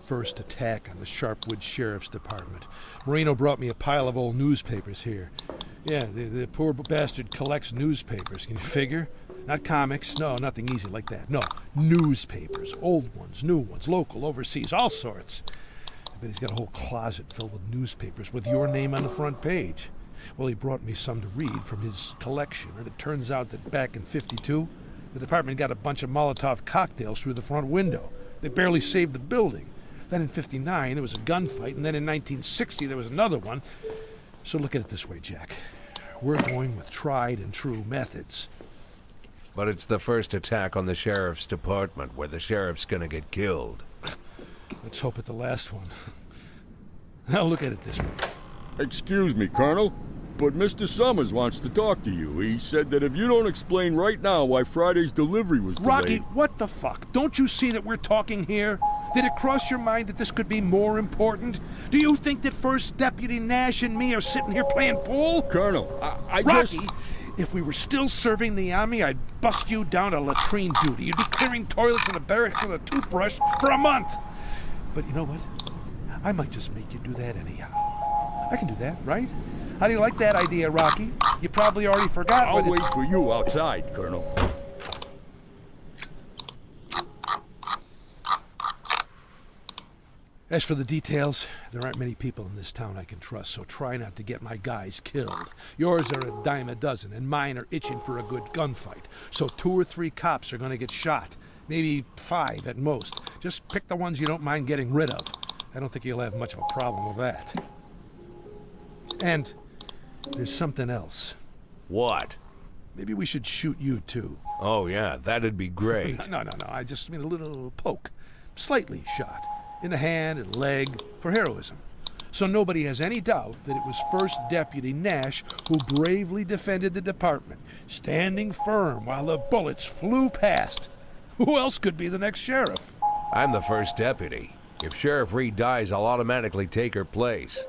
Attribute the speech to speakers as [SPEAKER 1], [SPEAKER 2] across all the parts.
[SPEAKER 1] first attack on the Sharpwood Sheriff's Department. Moreno brought me a pile of old newspapers here. Yeah, the poor bastard collects newspapers. Can you figure? Not comics. No, nothing easy like that. No, newspapers. Old ones, new ones, local, overseas, all sorts. I bet he's got a whole closet filled with newspapers with your name on the front page. Well, he brought me some to read from his collection, and it turns out that back in '52, the department got a bunch of Molotov cocktails through the front window. They barely saved the building. Then in '59, there was a gunfight, and then in 1960, there was another one. So look at it this way, Jack. We're going with tried and true methods.
[SPEAKER 2] But it's the first attack on the sheriff's department where the sheriff's gonna get killed.
[SPEAKER 1] Let's hope it's the last one. Now look at it this way.
[SPEAKER 3] Excuse me, Colonel, but Mr. Summers wants to talk to you. He said that if you don't explain right now why Friday's delivery was delayed...
[SPEAKER 1] Rocky, what the fuck? Don't you see that we're talking here? Did it cross your mind that this could be more important? Do you think that First Deputy Nash and me are sitting here playing pool?
[SPEAKER 3] Colonel, I
[SPEAKER 1] Rocky,
[SPEAKER 3] just...
[SPEAKER 1] if we were still serving the army, I'd bust you down to latrine duty. You'd be clearing toilets in the barracks with a toothbrush for a month. But you know what? I might just make you do that anyhow. I can do that, right? How do you like that idea, Rocky? You probably already forgot,
[SPEAKER 3] I'll
[SPEAKER 1] but
[SPEAKER 3] wait for you outside, Colonel.
[SPEAKER 1] As for the details, there aren't many people in this town I can trust, so try not to get my guys killed. Yours are a dime a dozen, and mine are itching for a good gunfight. So 2 or 3 cops are going to get shot. Maybe 5 at most. Just pick the ones you don't mind getting rid of. I don't think you'll have much of a problem with that. And there's something else.
[SPEAKER 2] What?
[SPEAKER 1] Maybe we should shoot you too.
[SPEAKER 2] Oh yeah, that'd be great.
[SPEAKER 1] No. I just mean a little poke. Slightly shot. In the hand and leg for heroism. So nobody has any doubt that it was First Deputy Nash who bravely defended the department, standing firm while the bullets flew past. Who else could be the next sheriff?
[SPEAKER 2] I'm the first deputy. If Sheriff Reed dies, I'll automatically take her place.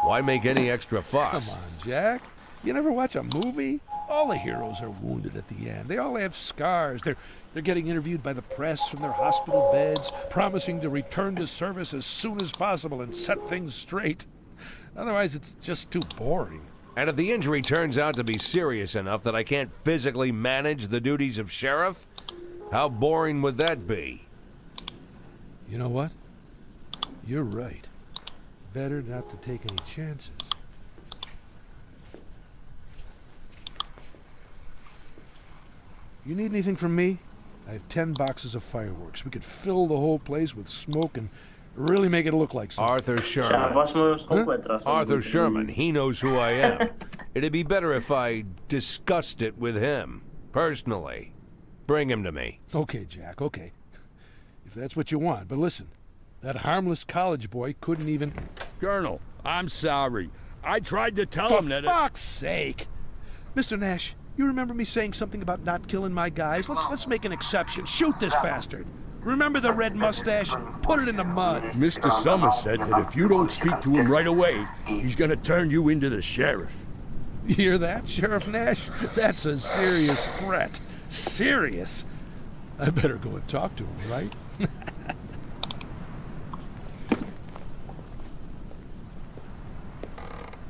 [SPEAKER 2] Why make any extra fuss?
[SPEAKER 1] Come on, Jack. You never watch a movie? All the heroes are wounded at the end. They all have scars. They're getting interviewed by the press from their hospital beds, promising to return to service as soon as possible and set things straight. Otherwise, it's just too boring.
[SPEAKER 2] And if the injury turns out to be serious enough that I can't physically manage the duties of sheriff, how boring would that be?
[SPEAKER 1] You know what? You're right. Better not to take any chances. You need anything from me? I have 10 boxes of fireworks. We could fill the whole place with smoke and really make it look like something.
[SPEAKER 2] Arthur Sherman.
[SPEAKER 4] Huh?
[SPEAKER 2] Arthur Sherman. He knows who I am. It'd be better if I discussed it with him, personally. Bring him to me.
[SPEAKER 1] Okay, Jack, okay. If that's what you want. But listen, that harmless college boy couldn't even...
[SPEAKER 3] Colonel, I'm sorry. I tried to tell him that...
[SPEAKER 1] For fuck's sake! Mr. Nash, you remember me saying something about not killing my guys? Let's make an exception. Shoot this bastard. Remember the red mustache? Put it in the mud.
[SPEAKER 3] Mr. Summers said that if you don't speak to him right away, he's gonna turn you into the sheriff.
[SPEAKER 1] You hear that, Sheriff Nash? That's a serious threat. Serious. I better go and talk to him, right?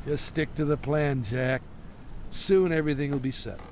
[SPEAKER 1] Just stick to the plan, Jack. Soon everything will be settled.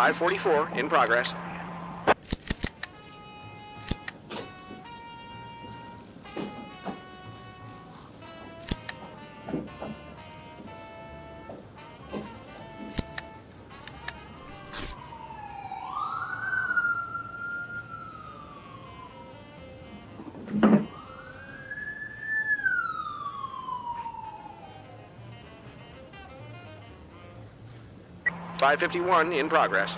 [SPEAKER 4] 544 in progress. .551 in progress.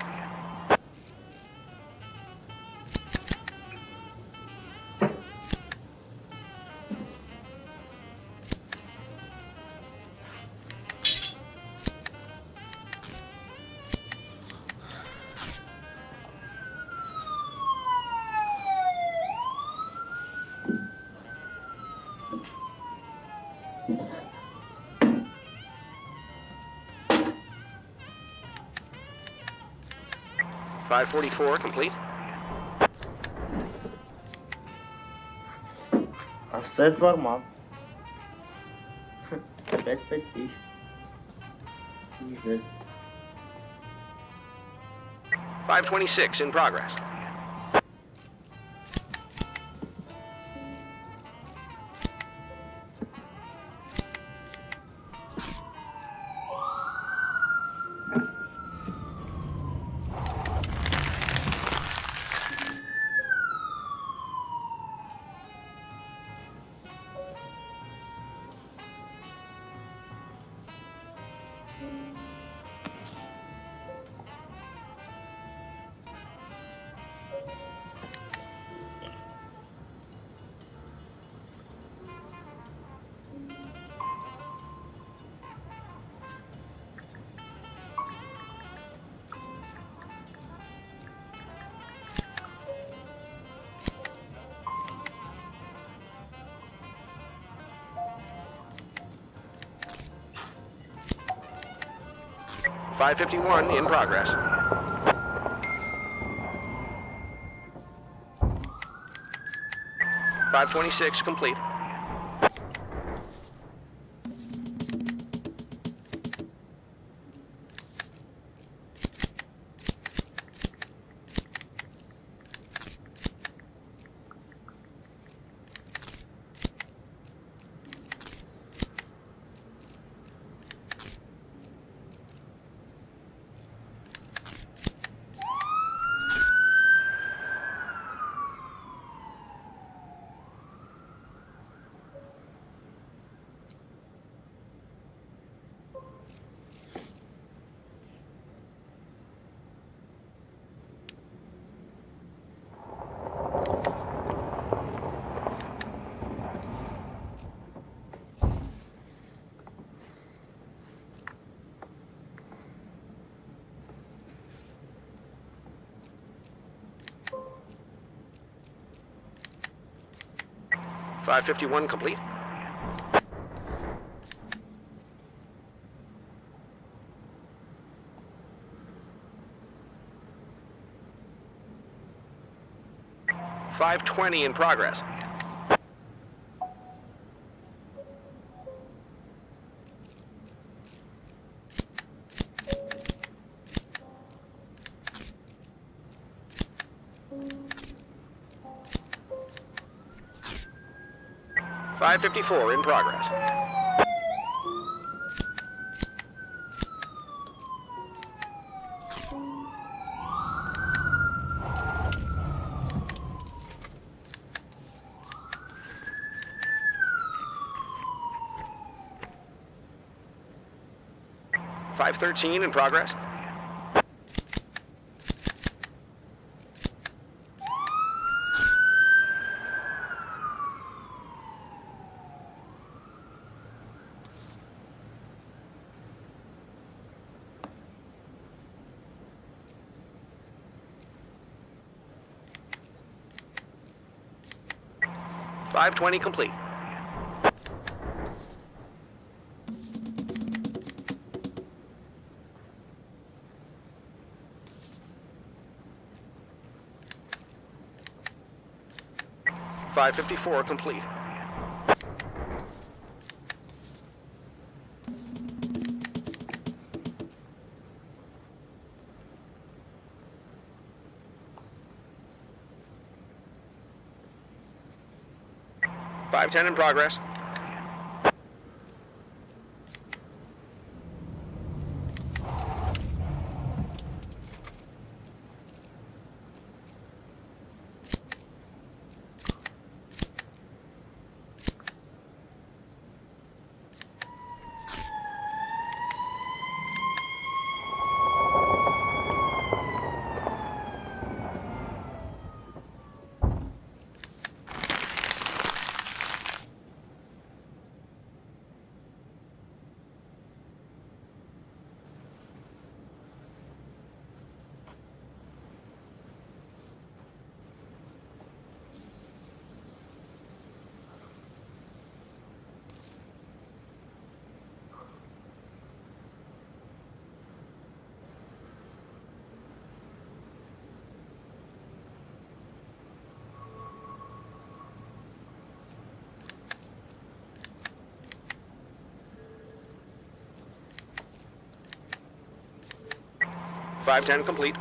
[SPEAKER 4] .544 complete.
[SPEAKER 5] Asset varmam. Опять 5000. Пиздец.
[SPEAKER 4] 526 in progress. .551 in progress. .526 complete. .551 complete. .520 in progress. .554 in progress. .513 in progress. .520 complete. .554 complete. 510 in progress. .510 complete.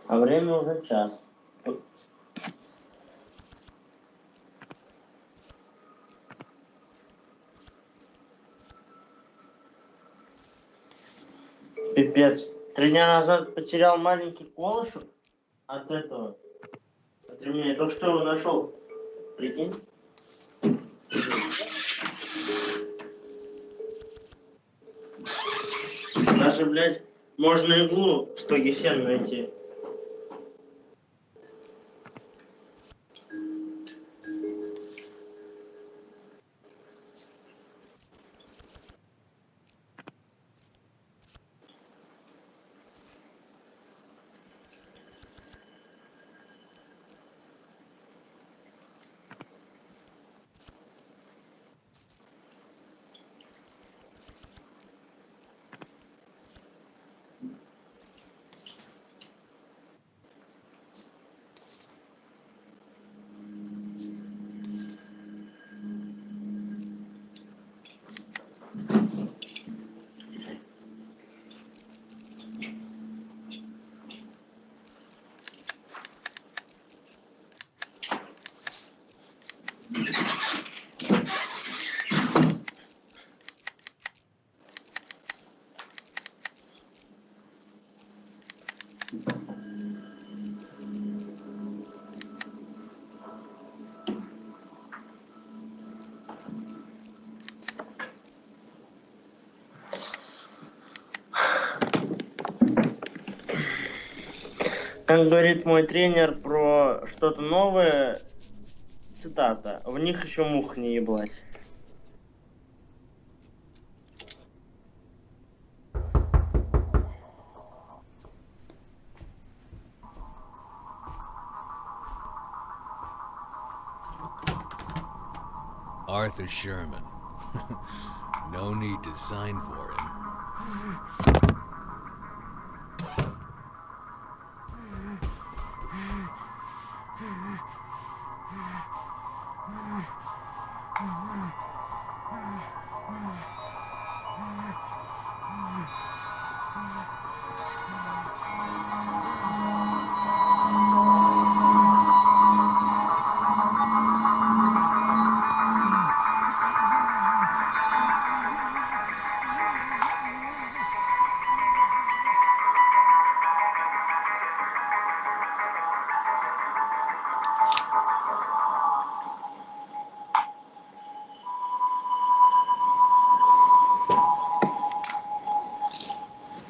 [SPEAKER 5] А время уже час. Пипец. 3 дня назад потерял маленький колышек от этого. От ремня. Я только что его нашел. Прикинь. Даже, блядь, можно иглу в стоге сена найти. Как говорит мой тренер про что-то новое, цитата, в них еще мух не еблась.
[SPEAKER 6] Arthur Sherman. No need to sign for him.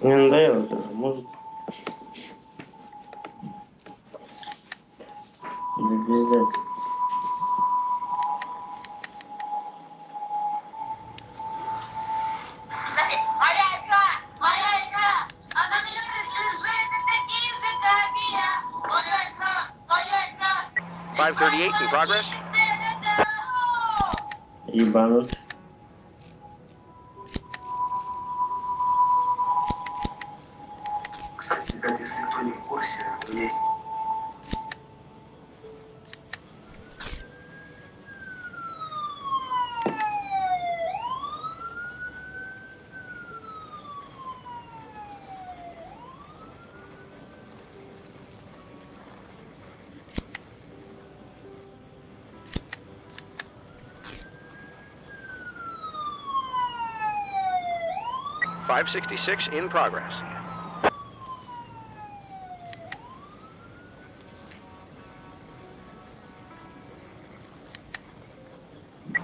[SPEAKER 5] Мне надоело тоже музыка. Да пиздец.
[SPEAKER 7] Значит, моя игра, она не любит женщин таких же, как и я. Моя игра.
[SPEAKER 4] 538 in progress.
[SPEAKER 5] Ебанут.
[SPEAKER 8] Кстати, ребят, если кто не в курсе, у меня есть...
[SPEAKER 4] .566 in progress.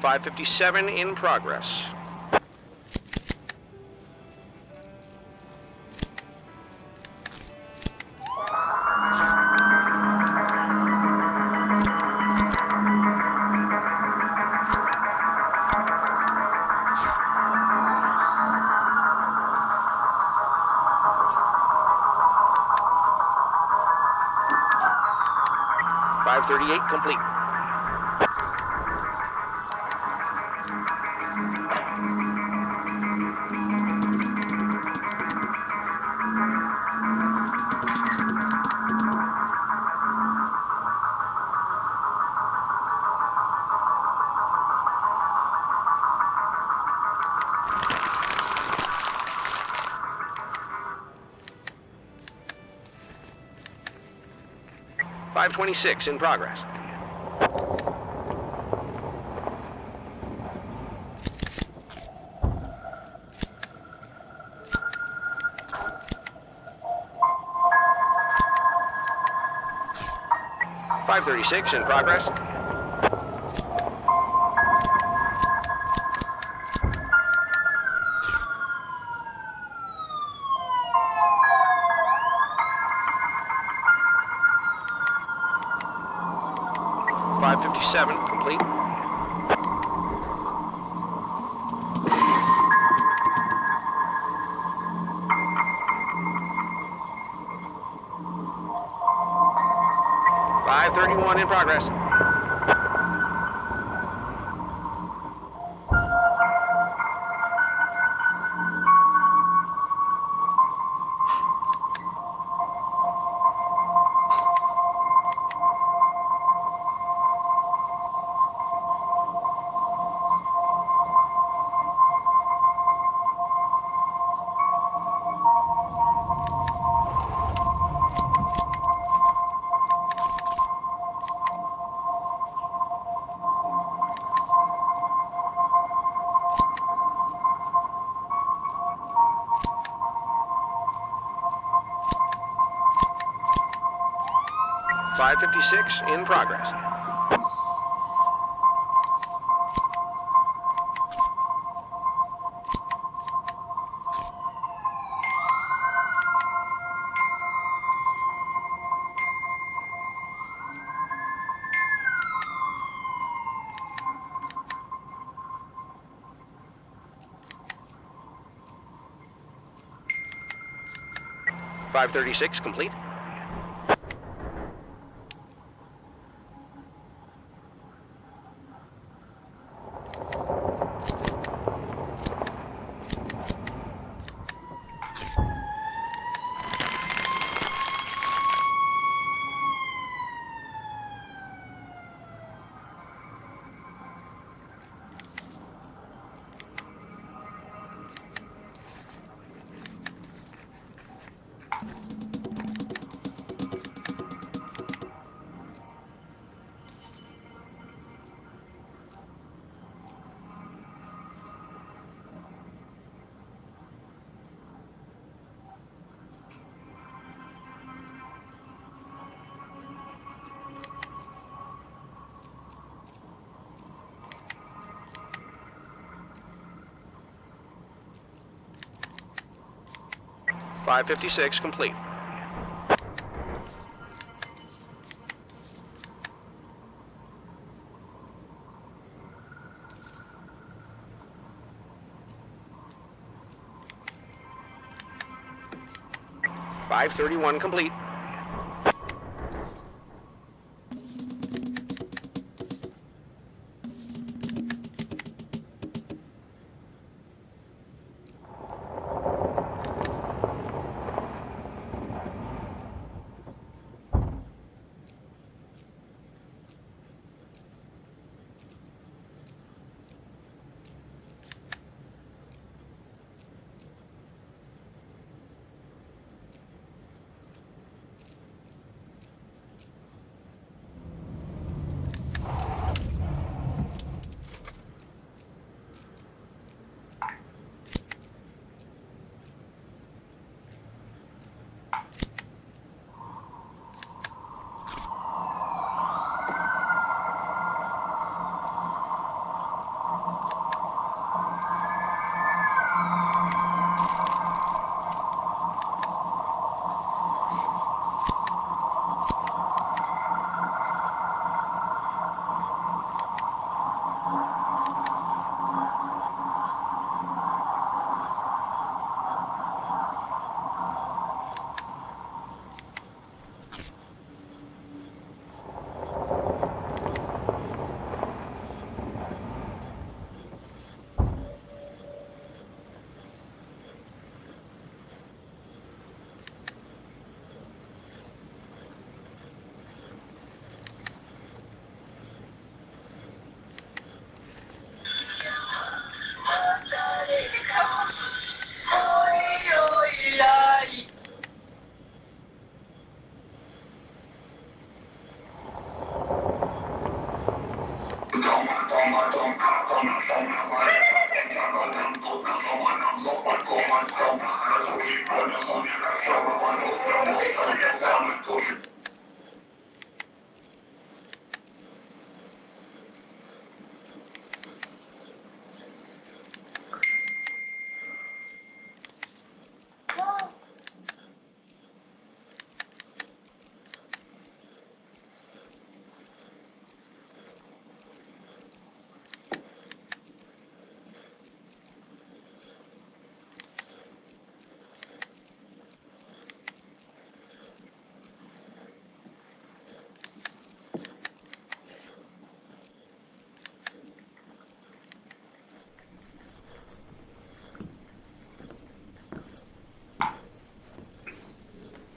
[SPEAKER 4] .557 in progress. .538 complete. .526 in progress. .536 in progress. .557 complete. .531 in progress. .556 in progress. .536 complete. 556 complete. .531 complete.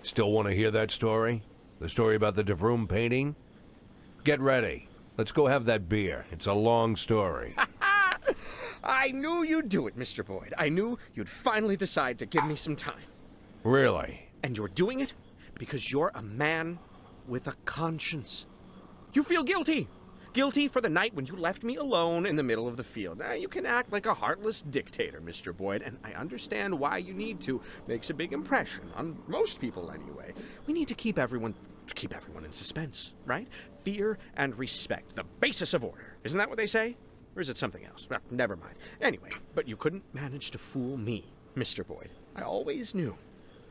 [SPEAKER 2] Still want to hear that story? The story about the DeVroom painting? Get ready. Let's go have that beer. It's a long story.
[SPEAKER 9] I knew you'd do it, Mr. Boyd. I knew you'd finally decide to give me some time.
[SPEAKER 2] Really?
[SPEAKER 9] And you're doing it because you're a man with a conscience. You feel guilty. Guilty for the night when you left me alone in the middle of the field. Now, you can act like a heartless dictator, Mr. Boyd, and I understand why you need to. Makes a big impression on most people anyway. We need to keep everyone in suspense, right? Fear and respect, the basis of order. Isn't that what they say? Or is it something else? Well, never mind. Anyway, but you couldn't manage to fool me, Mr. Boyd. I always knew.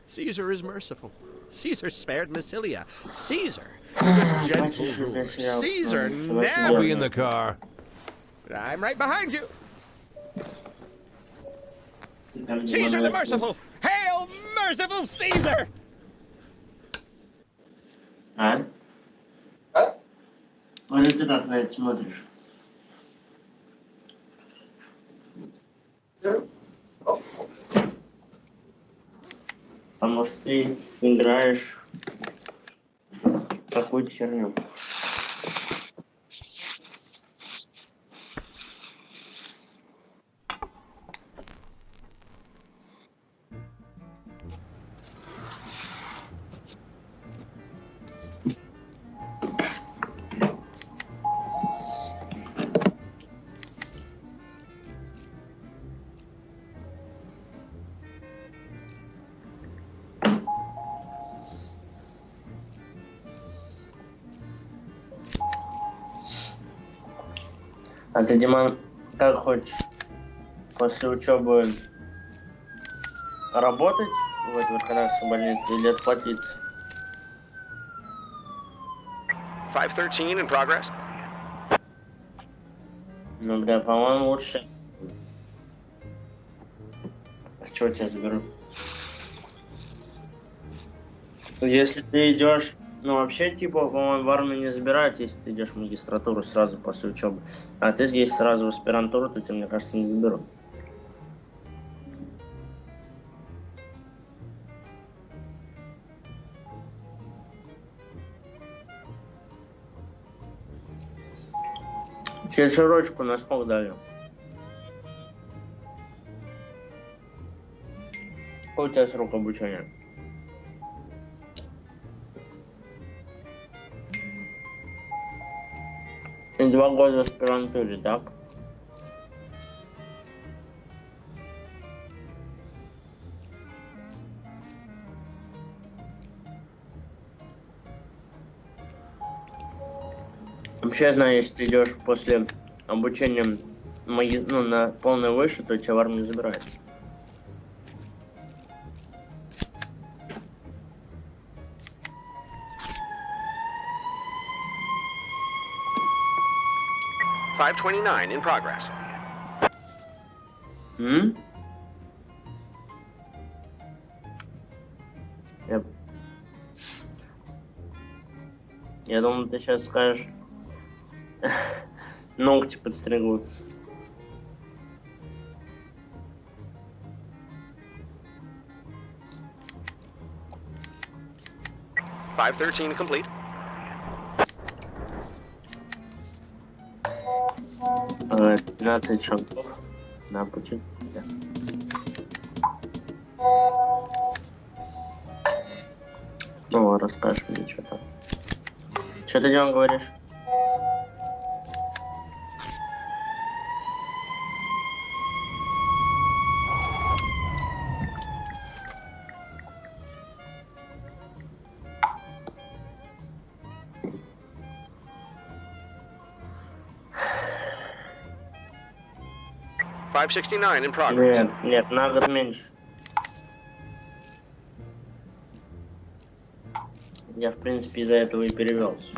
[SPEAKER 9] Caesar is merciful. Caesar spared Massilia. Caesar is a gentle ruler. Caesar
[SPEAKER 2] I'll
[SPEAKER 9] never...
[SPEAKER 2] be in the car.
[SPEAKER 9] I'm right behind you. Caesar the merciful! Hail, merciful Caesar!
[SPEAKER 5] А? Вот ты как на это смотришь? Потому что ты играешь в какую-то херню. А ты, Диман, как хочешь после учебы работать в Верходанской больнице или отплатиться?
[SPEAKER 4] 513 in progress.
[SPEAKER 5] Ну, бля, по-моему, лучше. С чего тебя заберу? Если ты идешь, ну вообще, типа, по-моему, в армию не забирают, если ты идешь в магистратуру сразу после учебы. А ты здесь сразу в аспирантуру, то тебя, мне кажется, не заберут. Тебе широчку на сколько дали? Какой у тебя срок обучения? И 2 года в аспирантуре, так? Вообще, я знаю, если ты идешь после обучения ну, на полное выше, то тебя в армию забирают.
[SPEAKER 4] $529 in progress.
[SPEAKER 5] М? Я думал, ты сейчас скажешь, ногти подстригут.
[SPEAKER 4] $513 complete.
[SPEAKER 5] Ага, 15 шагов на пути. Да. Ну, расскажешь мне что-то. Что ты, Дион, говоришь?
[SPEAKER 4] $569 in progress.
[SPEAKER 5] Нет, на год меньше. Я, в принципе, из-за этого и перевелся.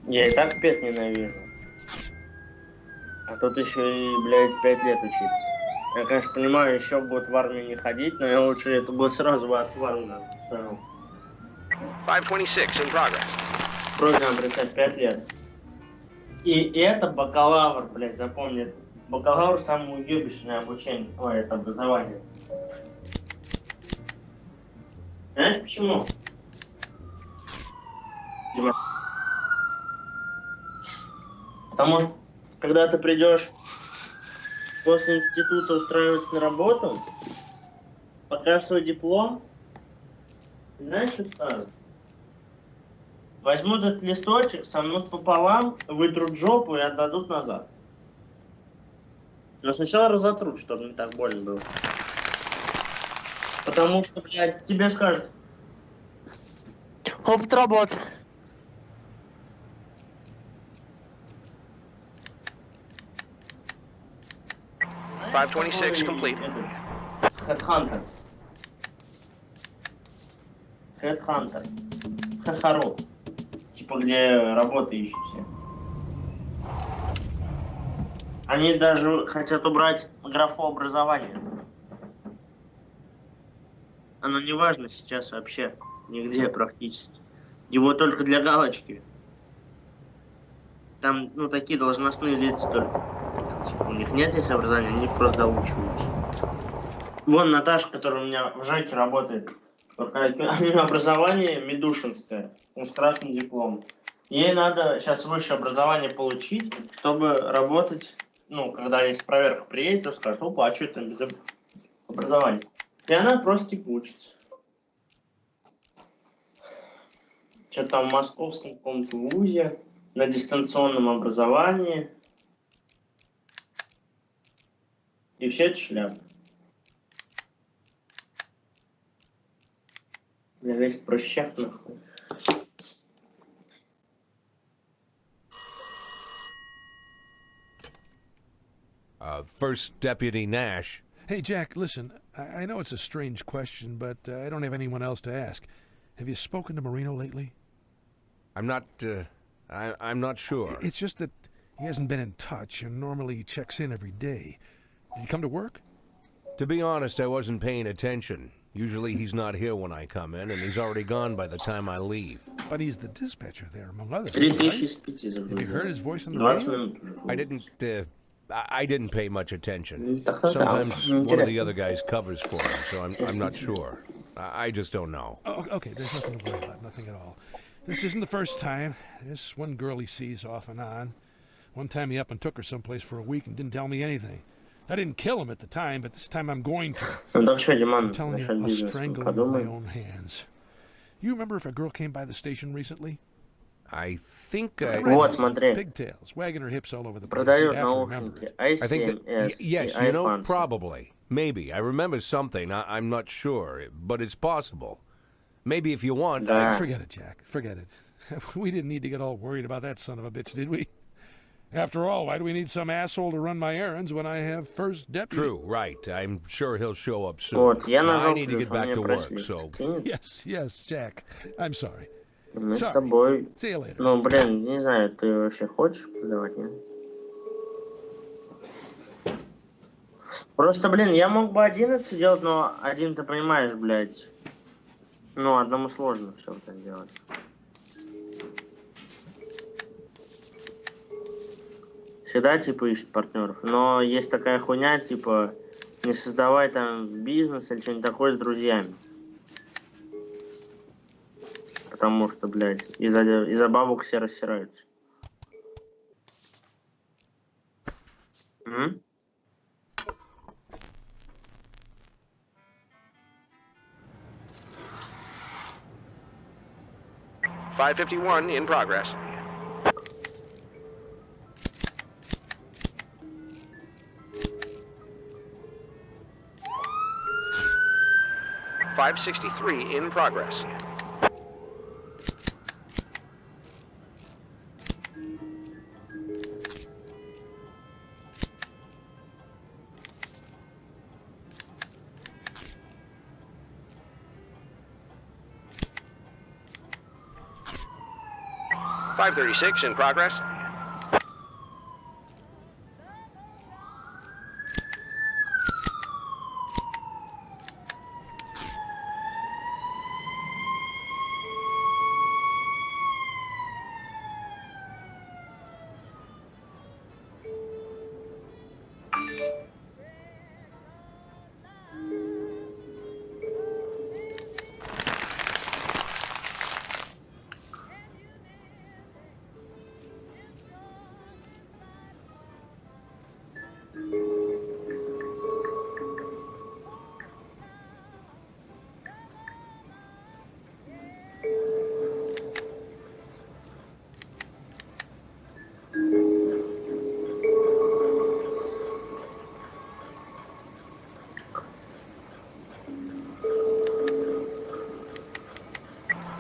[SPEAKER 5] Я и так пет ненавижу. А тут еще и, блядь, 5 лет учиться. Я, конечно, понимаю, еще год в армию не ходить, но я лучше этот год сразу в армию скажу.
[SPEAKER 4] 526 in progress.
[SPEAKER 5] Вроде нам представь 5 лет. И это бакалавр, блядь, запомни. Бакалавр самое уебищное обучение. Ой, это образование. Знаешь почему? Дима. Потому что, когда ты придешь после института устраиваться на работу, покажешь свой диплом, знаешь, что скажут? Возьмут этот листочек, сомнут пополам, вытрут жопу и отдадут назад. Но сначала разотрут, чтобы не так больно было. Потому что, блядь, тебе скажут: опыт работы.
[SPEAKER 4] 526 complete.
[SPEAKER 5] Headhunter. Headhunter. Хахару. Типа, где работы ищут все. Они даже хотят убрать графу образования. Оно не важно сейчас вообще. Нигде практически. Его только для галочки. Там, ну, такие должностные лица только. Типа, у них нет здесь образования, они просто доучиваются. Вон Наташа, которая у меня в ЖЭКе работает. У нее образование медушинское, с красным дипломом. Ей надо сейчас высшее образование получить, чтобы работать, ну, когда есть проверка приедет, то скажут: опа, а что там без образования? И она просто типа учится. Что там в московском каком-то вузе, на дистанционном образовании. И все это шляпа. Я весь в прыщах, нахуй.
[SPEAKER 2] First Deputy Nash.
[SPEAKER 1] Hey, Jack, listen, I know it's a strange question, but I don't have anyone else to ask. Have you spoken to Marino lately?
[SPEAKER 2] I'm not sure.
[SPEAKER 1] It's just that he hasn't been in touch, and normally he checks in every day. Did he come to work?
[SPEAKER 2] To be honest, I wasn't paying attention. Usually he's not here when I come in, and he's already gone by the time I leave.
[SPEAKER 1] But he's the dispatcher there, among others.
[SPEAKER 5] 3000
[SPEAKER 1] Right? Have you heard his voice on the
[SPEAKER 5] 20
[SPEAKER 1] radio?
[SPEAKER 5] минут.
[SPEAKER 2] I didn't pay much attention.
[SPEAKER 5] Так-то да,
[SPEAKER 2] Sometimes one of the
[SPEAKER 5] интересно.
[SPEAKER 2] other guys covers for him, so I'm not sure. I just don't know.
[SPEAKER 1] Oh, okay, there's nothing to worry about, nothing at all. This isn't the first time. This one girl he sees off and on. One time he up and took her someplace for a week and didn't tell me anything. I didn't kill him at the time, but this time I'm going to.
[SPEAKER 5] Ну так что, Диман,
[SPEAKER 1] I'm telling you,
[SPEAKER 5] насчет
[SPEAKER 1] I'll
[SPEAKER 5] бизнеса
[SPEAKER 1] strangle him with my
[SPEAKER 5] подумай.
[SPEAKER 1] own hands. You remember if a girl came by the station recently?
[SPEAKER 2] I think I...
[SPEAKER 5] Вот, смотри.
[SPEAKER 1] Pigtails, wagging her hips all over the place.
[SPEAKER 5] Продают
[SPEAKER 1] You'd have to remember
[SPEAKER 5] наушники
[SPEAKER 1] it.
[SPEAKER 2] I think
[SPEAKER 5] i7,
[SPEAKER 2] that,
[SPEAKER 5] S
[SPEAKER 2] yes,
[SPEAKER 5] и
[SPEAKER 2] you know,
[SPEAKER 5] iPhone.
[SPEAKER 2] probably. Maybe. I remember something. I'm not sure, but it's possible. Maybe if you want,
[SPEAKER 5] Да.
[SPEAKER 1] Forget it, Jack. Forget it. We didn't need to get all worried about that son of a bitch, did we? After all, why do we need some asshole to run my errands when I have first deputy?
[SPEAKER 2] True, right. I'm sure he'll show up soon.
[SPEAKER 5] Вот, я
[SPEAKER 2] Now, I
[SPEAKER 5] нажал
[SPEAKER 2] need to
[SPEAKER 5] плюс,
[SPEAKER 2] get
[SPEAKER 5] он
[SPEAKER 2] back
[SPEAKER 5] мне
[SPEAKER 2] to work,
[SPEAKER 5] прошли.
[SPEAKER 2] so...
[SPEAKER 5] Скинет.
[SPEAKER 1] Yes, Jack. I'm sorry.
[SPEAKER 5] И мы с
[SPEAKER 1] Sorry.
[SPEAKER 5] тобой...
[SPEAKER 1] See you later.
[SPEAKER 5] Ну, блин, не знаю, ты вообще хочешь продавать, нет? Просто, блин, я мог бы 11 делать, но один, ты понимаешь, блядь. Ну, одному сложно все это делать. Всегда, типа, ищут партнеров. Но есть такая хуйня, типа, не создавай там бизнес или что-нибудь такое с друзьями. Потому что, блядь, из-за бабок все рассираются. М?
[SPEAKER 4] $551 in progress. $563 in progress. $536 in progress.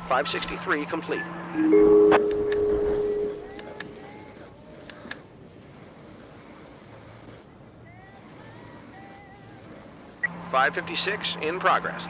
[SPEAKER 4] $563 complete. $556 in progress.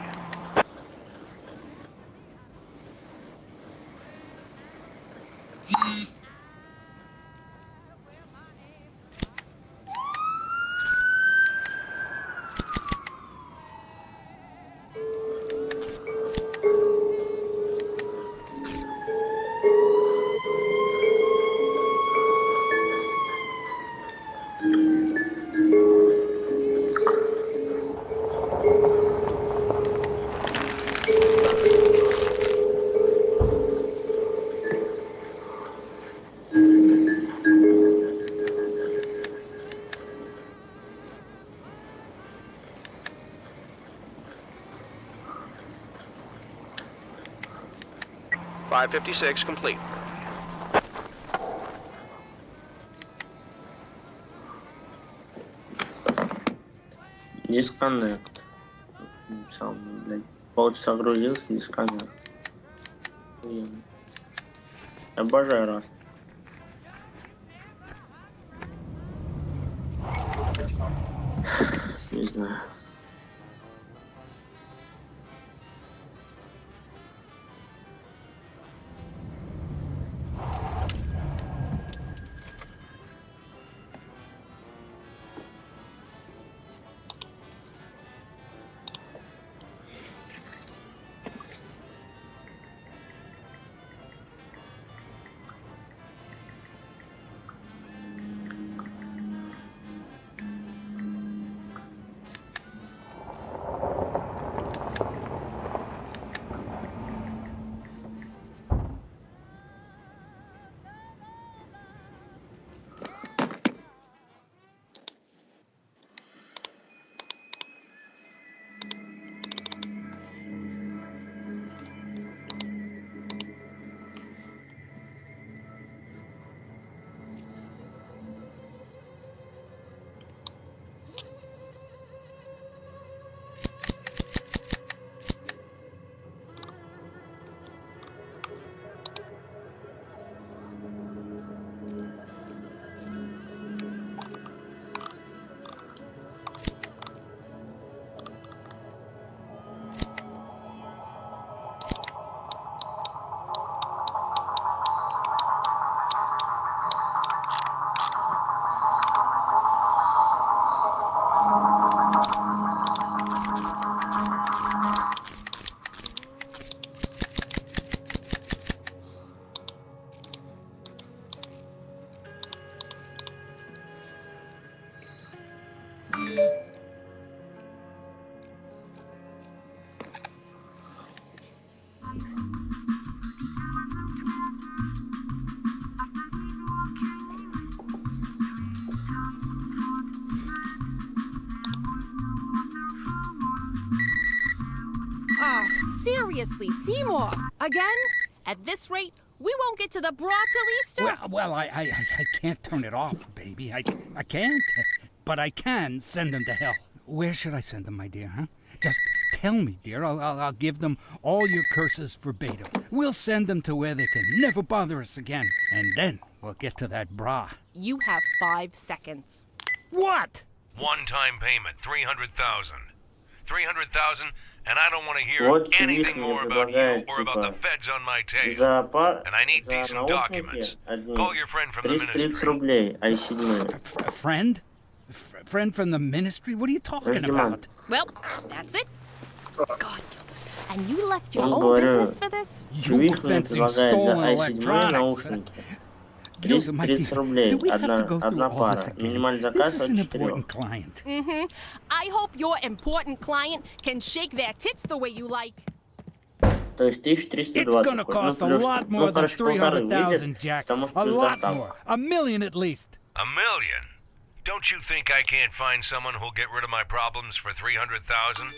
[SPEAKER 4] $556 complete.
[SPEAKER 5] Дисконнект. Сам, блядь, полчаса грузился, дисконнект. Обожаю раз. Не знаю.
[SPEAKER 10] Oh, seriously, Seymour? Again? At this rate, we won't get to the bra till Easter?
[SPEAKER 11] Well, I can't turn it off, baby. I can't. But I can send them to hell. Where should I send them, my dear, huh? Just tell me, dear. I'll give them all your curses verbatim. We'll send them to where they can never bother us again. And then we'll get to that bra.
[SPEAKER 10] You have 5 seconds.
[SPEAKER 11] What?
[SPEAKER 2] One-time payment, 300,000. 300,000, and I don't want to hear
[SPEAKER 5] Вот
[SPEAKER 2] anything more about you or about the feds on my tail. And I need decent documents. Call your friend from the
[SPEAKER 5] 330
[SPEAKER 2] ministry.
[SPEAKER 5] рублей, а и 7.
[SPEAKER 11] A friend? Friend from the ministry? What are you talking about?
[SPEAKER 10] Well, that's it. God, Gilda. And you left your
[SPEAKER 5] Он
[SPEAKER 10] own
[SPEAKER 5] говорил,
[SPEAKER 10] business for this?
[SPEAKER 11] You
[SPEAKER 5] Вих мне
[SPEAKER 11] fencing
[SPEAKER 5] предлагает за
[SPEAKER 11] stolen
[SPEAKER 5] i7
[SPEAKER 11] electronics.
[SPEAKER 5] наушники.
[SPEAKER 11] Gilda, my dear,
[SPEAKER 5] 330 рублей,
[SPEAKER 11] do we have to
[SPEAKER 5] одна,
[SPEAKER 11] go through
[SPEAKER 5] одна
[SPEAKER 11] all this
[SPEAKER 5] пара.
[SPEAKER 11] again?
[SPEAKER 5] Минимальный
[SPEAKER 11] This
[SPEAKER 5] заказ
[SPEAKER 11] is
[SPEAKER 5] от
[SPEAKER 11] an
[SPEAKER 5] 4.
[SPEAKER 11] important client.
[SPEAKER 10] I hope your important client can shake their tits the way you like.
[SPEAKER 5] То есть 1320.
[SPEAKER 11] It's gonna cost a lot more than 300,000, Jack.
[SPEAKER 5] потому что
[SPEAKER 11] A
[SPEAKER 5] плюс
[SPEAKER 11] lot
[SPEAKER 5] доставка.
[SPEAKER 11] more. $1 million at least.
[SPEAKER 2] $1 million? Don't you think I can't find someone who'll get rid of my problems for 300,000?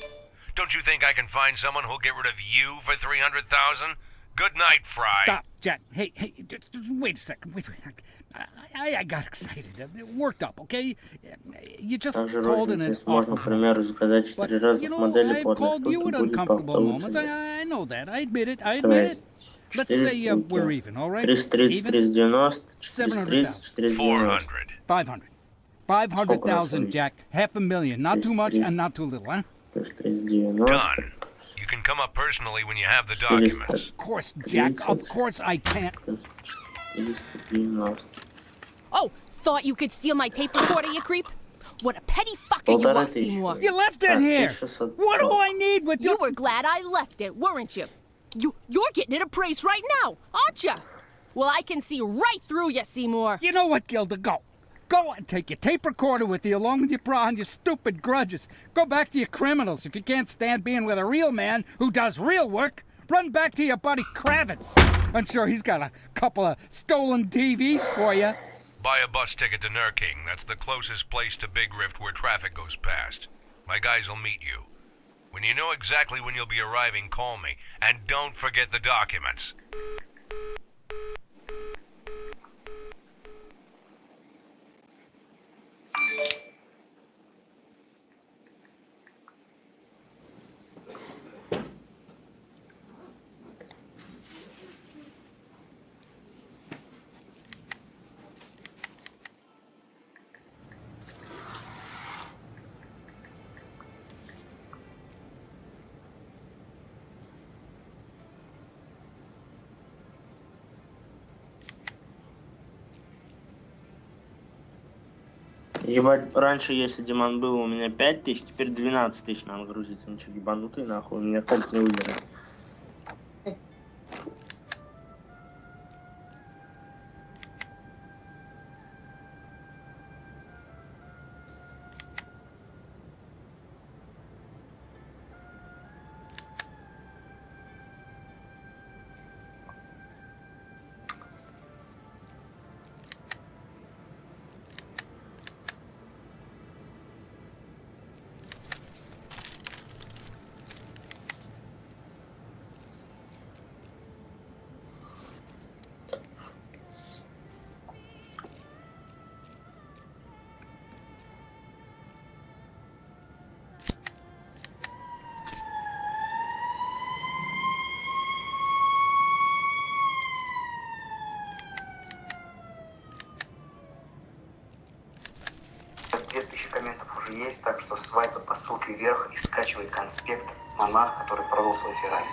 [SPEAKER 2] Don't you think I can find someone who'll get rid of you for 300,000? Good night, Fry.
[SPEAKER 11] Stop, Jack. Hey, just wait a second. Wait. I got excited. Worked up, okay? You just
[SPEAKER 5] Также
[SPEAKER 11] called in an
[SPEAKER 5] розница, можно, к примеру, заказать 4
[SPEAKER 11] But, you
[SPEAKER 5] разных
[SPEAKER 11] know,
[SPEAKER 5] модели
[SPEAKER 11] I've
[SPEAKER 5] по одной
[SPEAKER 11] called you
[SPEAKER 5] штуке,
[SPEAKER 11] at
[SPEAKER 5] будет по
[SPEAKER 11] uncomfortable
[SPEAKER 5] второй
[SPEAKER 11] moments.
[SPEAKER 5] цене.
[SPEAKER 11] I know that. I admit it.
[SPEAKER 5] То есть
[SPEAKER 11] Let's
[SPEAKER 5] 4
[SPEAKER 11] say we're even, all right?
[SPEAKER 5] 330,
[SPEAKER 11] Even?
[SPEAKER 5] 390,
[SPEAKER 11] 700,000.
[SPEAKER 5] 430, 490.
[SPEAKER 2] 400.
[SPEAKER 11] 500,000, Jack. $500,000. Not too much and not too little, huh?
[SPEAKER 5] Плюс 390.
[SPEAKER 2] Done. You can come up personally when you have the documents.
[SPEAKER 11] Of course, Jack. Of course I can't.
[SPEAKER 5] Плюс 490.
[SPEAKER 10] Oh, thought you could steal my tape recorder, you creep? What a petty fucker you are,
[SPEAKER 5] 1500.
[SPEAKER 10] Seymour.
[SPEAKER 11] You left it
[SPEAKER 5] Так,
[SPEAKER 11] here.
[SPEAKER 5] 1600.
[SPEAKER 11] What do I need with
[SPEAKER 10] You
[SPEAKER 11] your...
[SPEAKER 10] were glad I left it, weren't you? You're getting it appraised right now, aren't you? Well, I can see right through you, Seymour.
[SPEAKER 11] You know what, Gilda? Go. Go and take your tape recorder with you along with your bra and your stupid grudges. Go back to your criminals if you can't stand being with a real man who does real work. Run back to your buddy Kravitz. I'm sure he's got a couple of stolen TVs for you.
[SPEAKER 2] Buy a bus ticket to Nurking. That's the closest place to Big Rift where traffic goes past. My guys will meet you. When you know exactly when you'll be arriving, call me. And don't forget the documents.
[SPEAKER 5] Ебать, раньше, если Диман был, у меня 5000, теперь 12 тысяч надо грузиться. Ничего, ебанутый нахуй, у меня комп не выдержит.
[SPEAKER 8] Так, 2000 комментов уже есть, так что свайпай по ссылке вверх и скачивай конспект «Монах, который продал свой Феррари».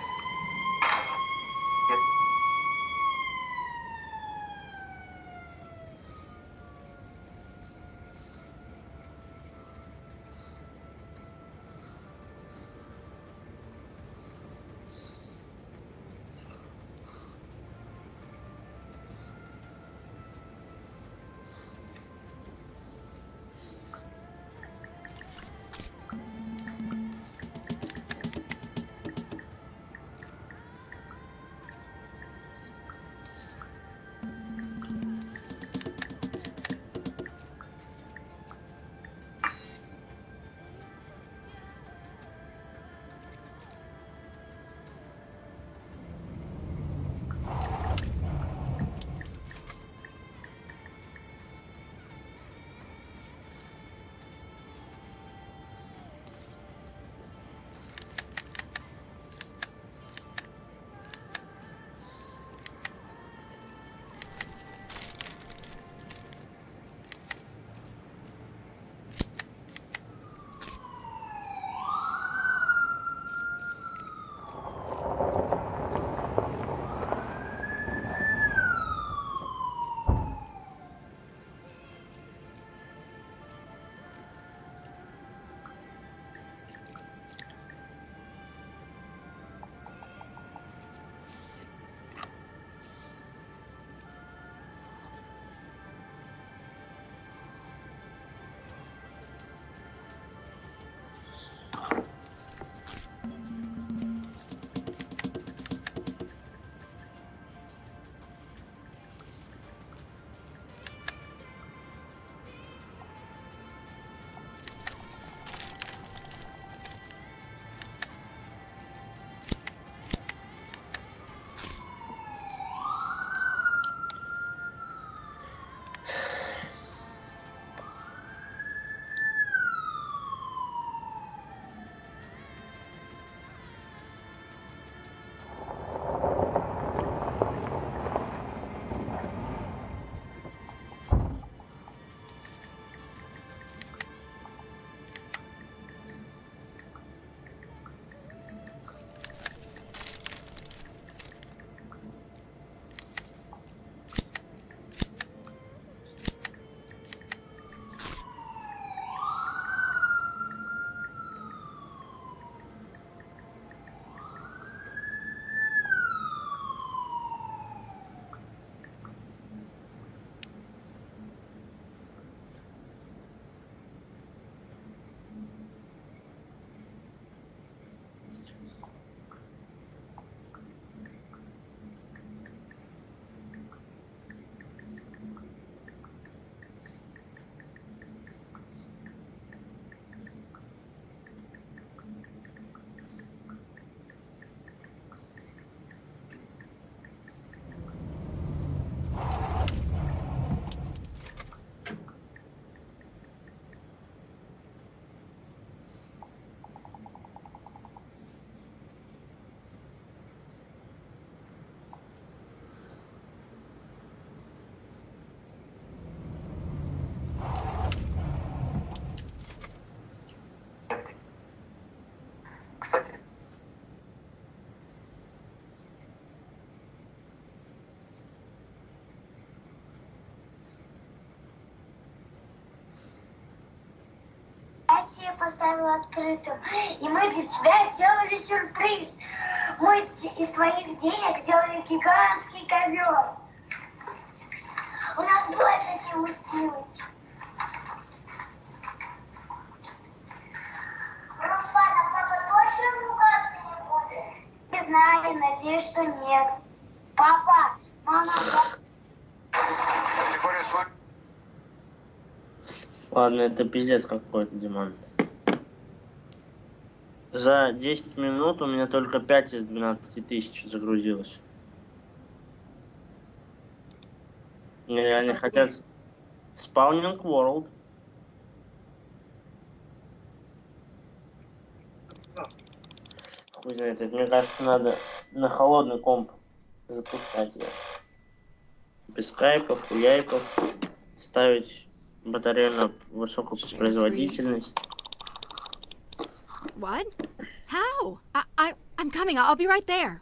[SPEAKER 8] Кстати,
[SPEAKER 7] кровати поставила открытую. И мы для тебя сделали сюрприз. Мы из твоих денег сделали гигантский ковер. У нас больше не будет. Руслан, а папа точно ругаться не будет? Не знаю, надеюсь, что нет. Папа, мама...
[SPEAKER 5] Ладно, это пиздец какой-то, Диман. За 10 минут у меня только 5 из 12 тысяч загрузилось. Мне реально хотят... Spawning World. Хуй знает, это, мне кажется, надо на холодный комп запускать ее. Без скайпов, хуяйков. Ставить батарею на высокую производительность.
[SPEAKER 12] What? How? I'm coming. I'll be right there.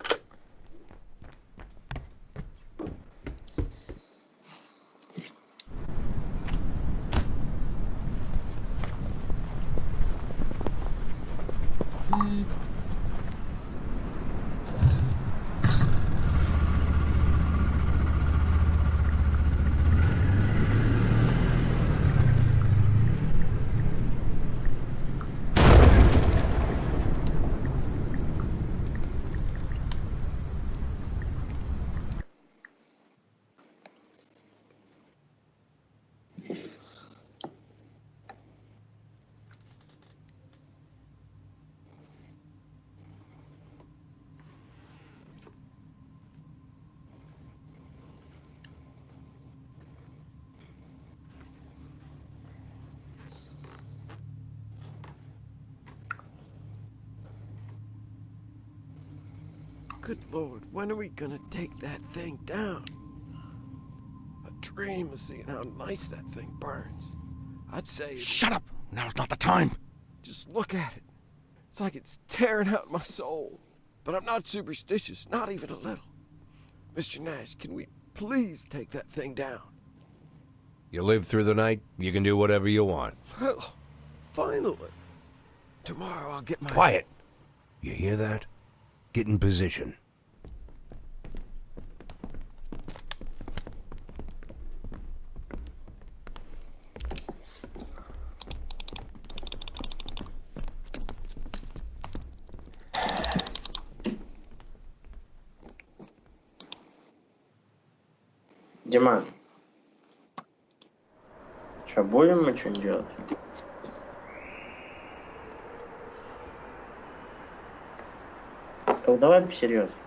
[SPEAKER 13] Good Lord, when are we gonna take that thing down? I dream of seeing how nice that thing burns. I'd say...
[SPEAKER 11] Shut up! Now's not the time!
[SPEAKER 13] Just look at it. It's like it's tearing out my soul. But I'm not superstitious, not even a little. Mr. Nash, can we please take that thing down?
[SPEAKER 2] You live through the night, you can do whatever you want.
[SPEAKER 13] Well, finally. Tomorrow I'll get my...
[SPEAKER 2] Quiet! You hear that? Get in position.
[SPEAKER 5] Диман, что, будем мы что-нибудь делать? Давай всерьез.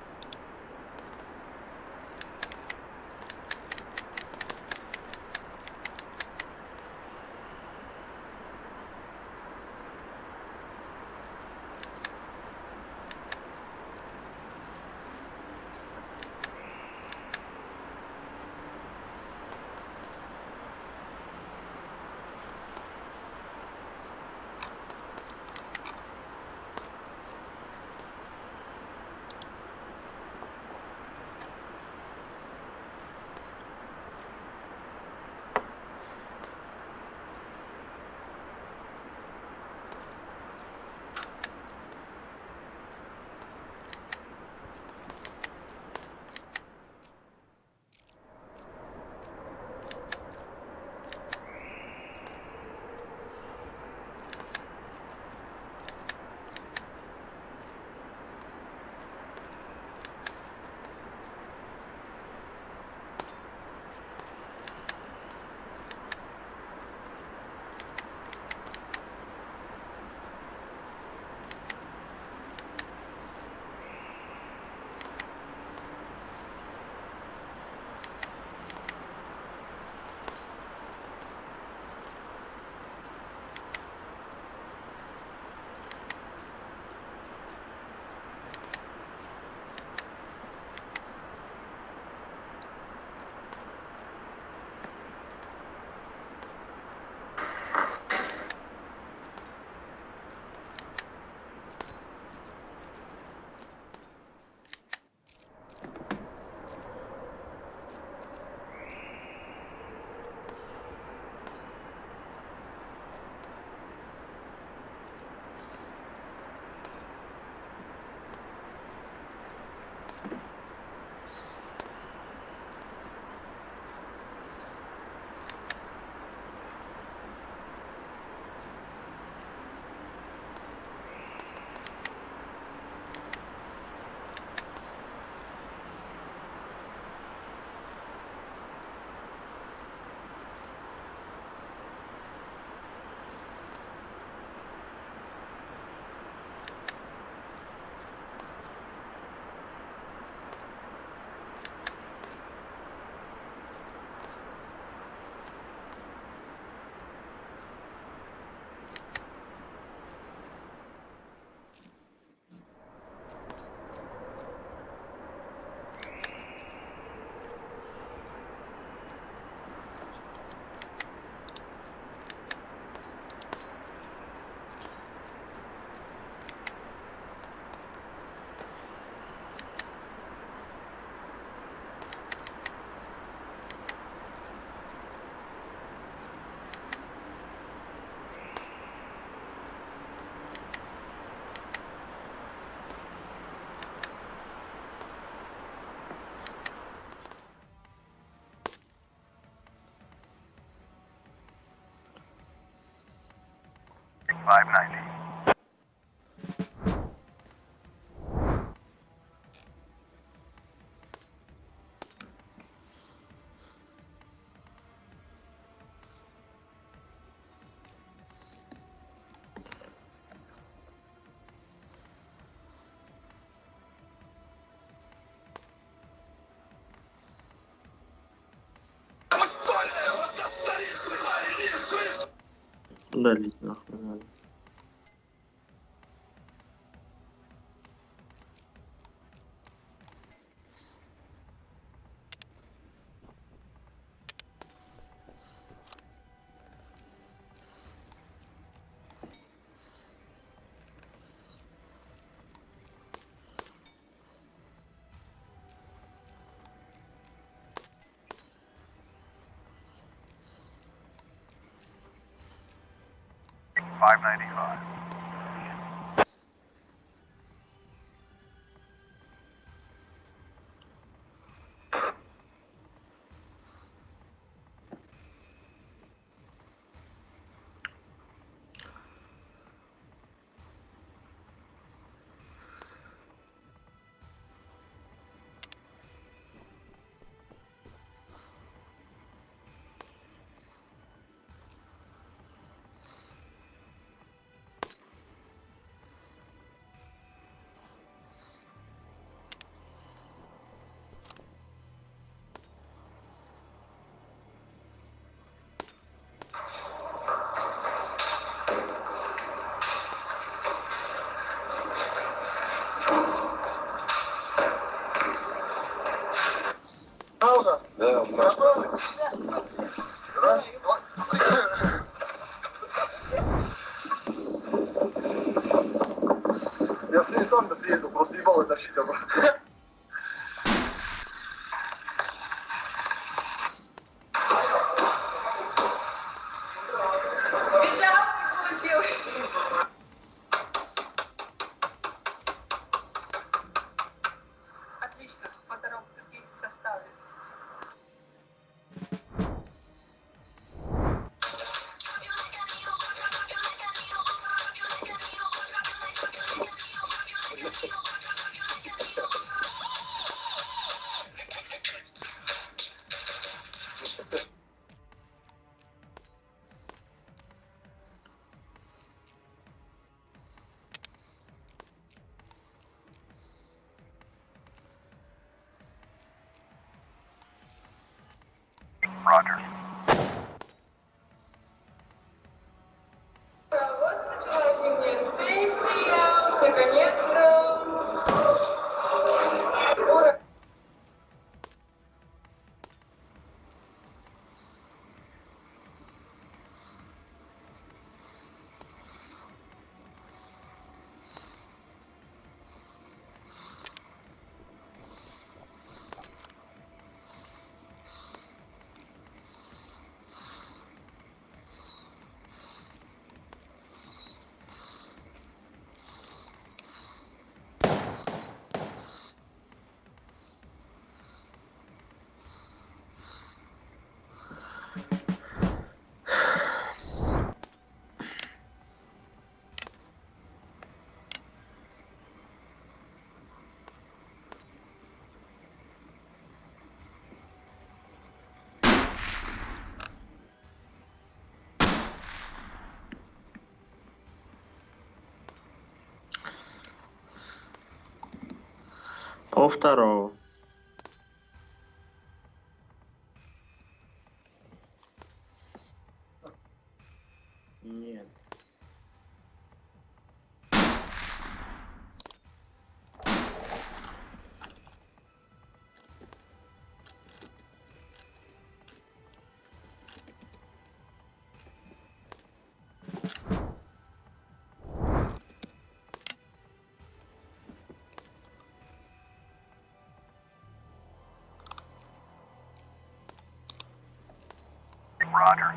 [SPEAKER 14] 590.
[SPEAKER 5] Удалить нахуй надо.
[SPEAKER 14] $595.
[SPEAKER 15] Да, хорошо. Я с ней сам бы съездил, просто ебало тащить обратно.
[SPEAKER 16] Отлично, фоторабота в составе.
[SPEAKER 14] Roger.
[SPEAKER 16] Вот началась зимняя сессия, наконец-то. Ура!
[SPEAKER 5] Пол второго. Нет.
[SPEAKER 14] Roger.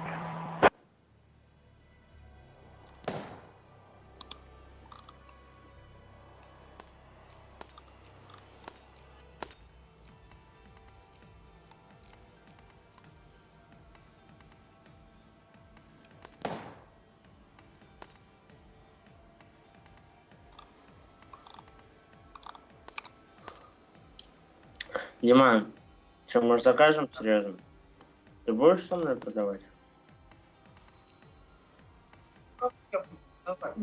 [SPEAKER 5] Диман, что, может закажем серьезно? Ты будешь со мной продавать?
[SPEAKER 15] Давай.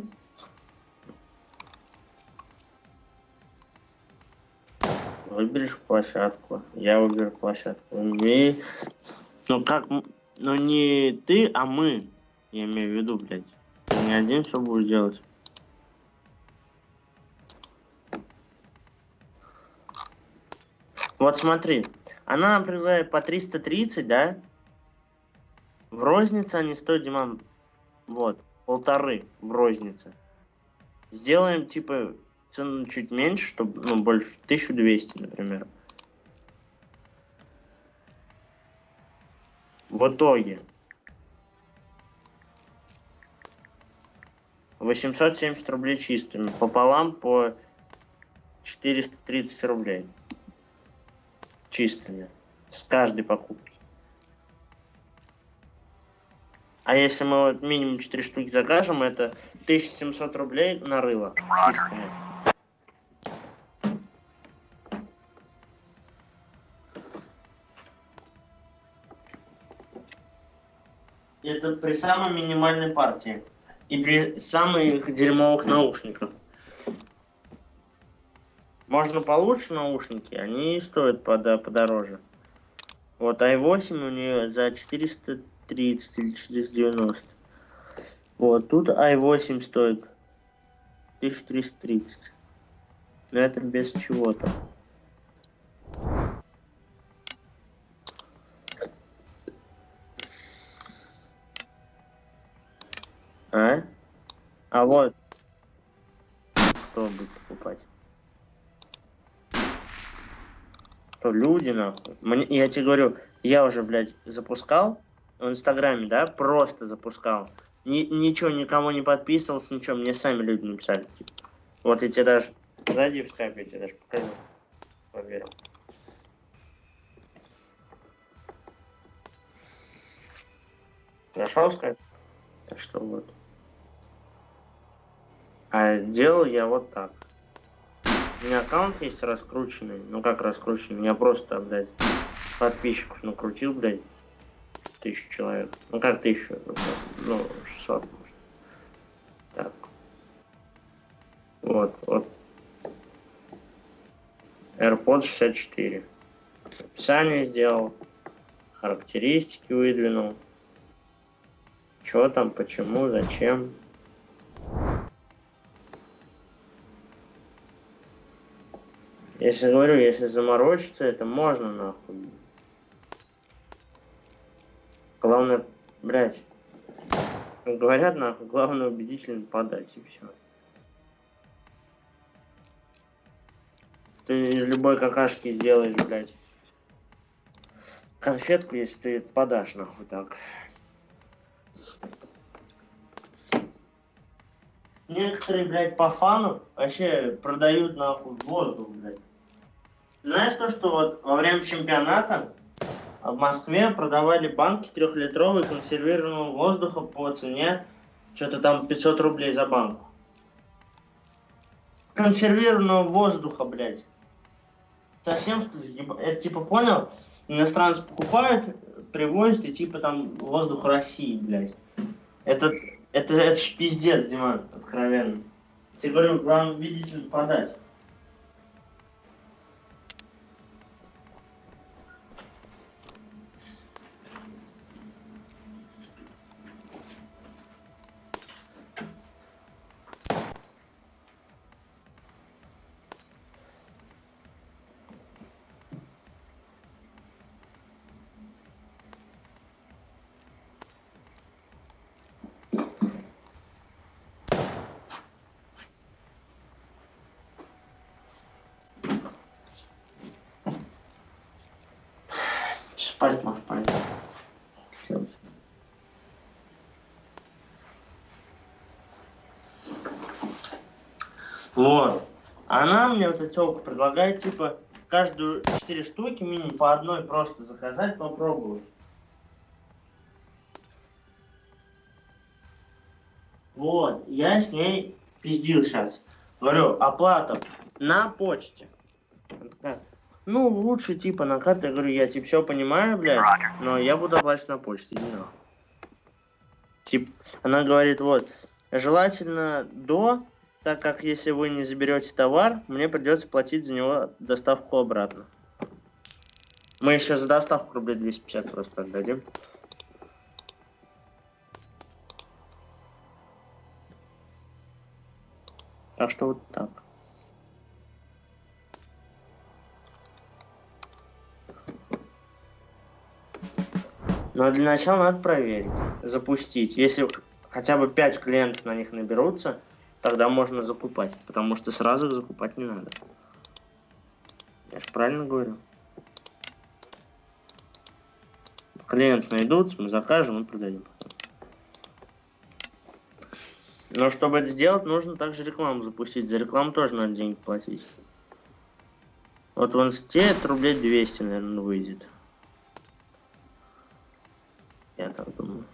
[SPEAKER 5] Выберешь площадку, я выберу площадку. И... Ну как, ну не ты, а мы. Я имею в виду, блядь. Ты не один все будешь делать. Вот смотри, она нам предлагает по 330, да? В рознице они стоят, Диман, вот, 1,5 в рознице. Сделаем, типа, цену чуть меньше, чтобы, ну, больше, 1200, например. В итоге 870 рублей чистыми, пополам по 430 рублей чистыми с каждой покупки. А если мы вот минимум 4 штуки закажем, это 1700 рублей на рыло чистыми. Это при самой минимальной партии. И при самых дерьмовых наушниках. Можно получше наушники, они стоят подороже. Вот i8 у нее за 430 или 490. Вот, тут i8 стоит 1330. Но это без чего-то. А вот кто будет покупать? То люди, нахуй. Я тебе говорю, я уже, блядь, запускал в Инстаграме, да, просто запускал. Ничего, никому не подписывался, ничего, мне сами люди написали. Типа. Вот я тебе даже... Зайди в скайп, я тебе даже покажу. Проверил. Зашел в скайп? Так что вот. А делал я вот так. У меня аккаунт есть раскрученный. Ну как раскрученный? Я просто, блядь, подписчиков накрутил, блядь. 1000 человек. Ну как 1000? Ну, 600 может. Так. Вот. AirPods 64. Описание сделал. Характеристики выдвинул. Что там, почему, зачем. Если говорю, если заморочиться, это можно, нахуй. Главное, блядь, как говорят, нахуй, главное убедительно подать, и все. Ты из любой какашки сделаешь, блядь, конфетку, если ты подашь, нахуй, так. Некоторые, блядь, по фану вообще продают, нахуй, воздух, блядь. Знаешь то, что вот во время чемпионата в Москве продавали банки 3-литровые консервированного воздуха по цене что-то там 500 рублей за банку. Консервированного воздуха, блядь. Совсем что ли? Это типа, понял? Иностранцы покупают, привозят и типа там воздух России, блядь. Это ж пиздец, Диман, откровенно. Тебе говорю, главное убедительно подать. Спать можешь пойти. Вот. Она мне, вот эта тёлка, предлагает, типа, каждую 4 штуки минимум по одной просто заказать, попробовать. Вот. Я с ней пиздил сейчас. Говорю, оплата на почте. Она такая, Ну, лучше типа на карте. Я говорю, я типа все понимаю, блядь, но я буду оплачивать на почте, иди нахуй. Тип, она говорит, вот, желательно до, так как если вы не заберете товар, мне придется платить за него доставку обратно. Мы еще за доставку рублей 250 просто отдадим. Так что вот так. Но для начала надо проверить, запустить. Если хотя бы 5 клиентов на них наберутся, тогда можно закупать. Потому что сразу их закупать не надо. Я же правильно говорю? Клиент найдутся, мы закажем и продадим. Но чтобы это сделать, нужно также рекламу запустить. За рекламу тоже надо деньги платить. Вот в инсте это рублей 200, наверное, выйдет. Я так думаю.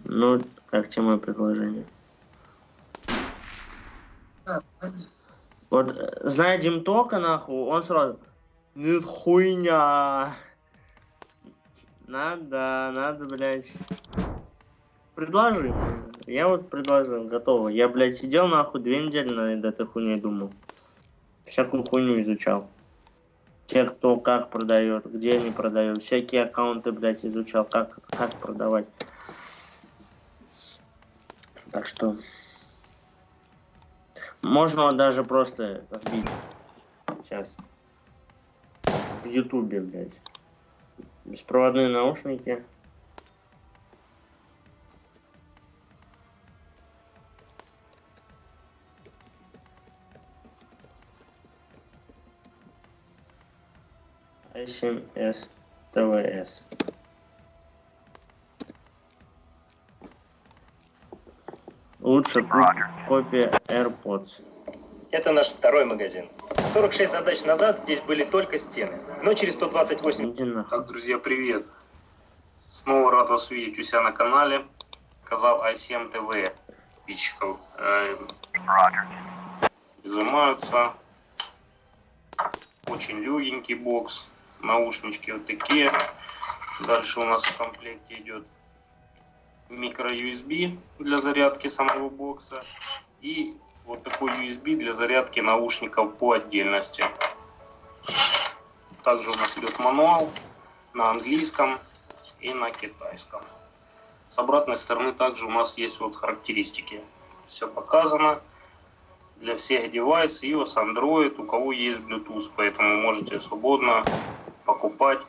[SPEAKER 5] Ну, как тебе мое предложение? Вот, зная Димтока, нахуй, он сразу... Нет, хуйня. Надо, блядь. Предложи. Я вот предложил, готово. Я, блядь, сидел, нахуй, 2 недели над этой хуйней думал. Всякую хуйню изучал. Те, кто как продает, где они продают. Всякие аккаунты, блядь, изучал, как продавать. Так что... Можно вот даже просто вбить. Сейчас. В Ютубе, блядь. Беспроводные наушники. I7S ТВС. Лучше копия AirPods.
[SPEAKER 17] Это наш второй магазин. 46 задач назад здесь были только стены. Но через 128...
[SPEAKER 18] Так, друзья, привет. Снова рад вас видеть у себя на канале. Казал i7 ТВ. Подписчиков. Изымаются. Очень легенький бокс. Наушнички вот такие. Дальше у нас в комплекте идет микро-USB для зарядки самого бокса. И вот такой USB для зарядки наушников по отдельности. Также у нас идет мануал на английском и на китайском. С обратной стороны также у нас есть вот характеристики. Все показано для всех девайсов, iOS, Android, у кого есть Bluetooth, поэтому можете свободно покупать.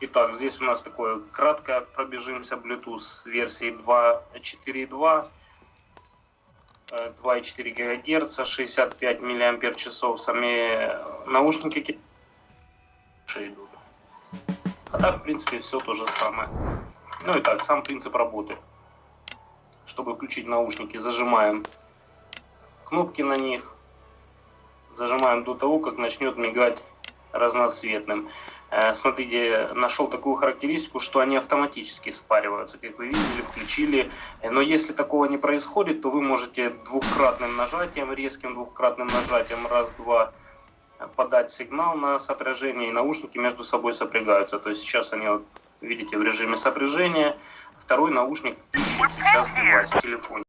[SPEAKER 18] Итак, здесь у нас такое кратко пробежимся Bluetooth версии 2.4.2. 2,4 ГГц, 65 мАч, сами наушники идут. А так, в принципе, все то же самое. Ну и так, сам принцип работы. Чтобы включить наушники, зажимаем кнопки на них. Зажимаем до того, как начнет мигать разноцветным. Смотрите, нашел такую характеристику, что они автоматически спариваются, как вы видели, включили. Но если такого не происходит, то вы можете двукратным нажатием, резким двукратным нажатием, раз-два, подать сигнал на сопряжение, и наушники между собой сопрягаются. То есть сейчас они, вот, видите, в режиме сопряжения. Второй наушник ищет сейчас девайс в телефоне.